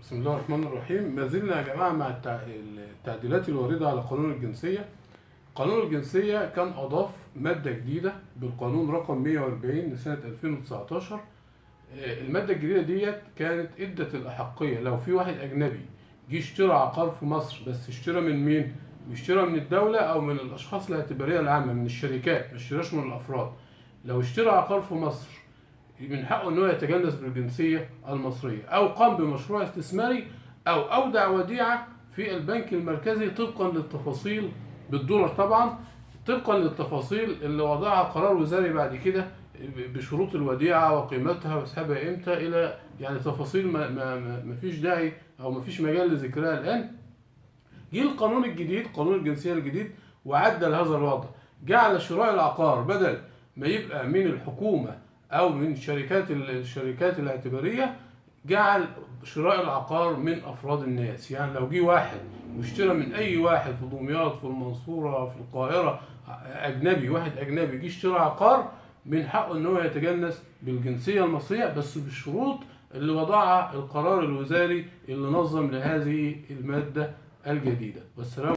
بسم الله الرحمن الرحيم. ما زلنا يا جماعة مع التعديلات الواردة على قانون الجنسية. قانون الجنسية كان أضاف مادة جديدة بالقانون رقم 140 لسنة 2019. المادة الجديدة ديت كانت ادت الأحقية لو في واحد أجنبي جه اشترى عقار في مصر، بس اشترى من مين؟ اشترى من الدولة أو من الأشخاص الاعتبارية العامة، من الشركات، ما اشتراش من الأفراد. لو اشترى عقار في مصر من حقه ان هو يتجنس بالجنسيه المصريه، او قام بمشروع استثماري، او اودع وديعه في البنك المركزي طبقا للتفاصيل بالدولار طبعا، طبقا للتفاصيل اللي وضعها قرار وزاري بعد كده بشروط الوديعه وقيمتها واسحابها امتى، الى يعني تفاصيل ما فيش داعي او ما فيش مجال لذكرها الان. جه القانون الجديد، قانون الجنسيه الجديد، وعدل هذا الوضع. جعل شراء العقار بدل ما يبقى من الحكومه او من الشركات الاعتباريه، جعل شراء العقار من افراد الناس. يعني لو جه واحد واشترى من اي واحد في دمياط، في المنصوره، في القاهره، اجنبي، واحد اجنبي جه اشترى عقار، من حقه ان هو يتجنس بالجنسيه المصريه، بس بالشروط اللي وضعها القرار الوزاري اللي نظم لهذه الماده الجديده. والسلام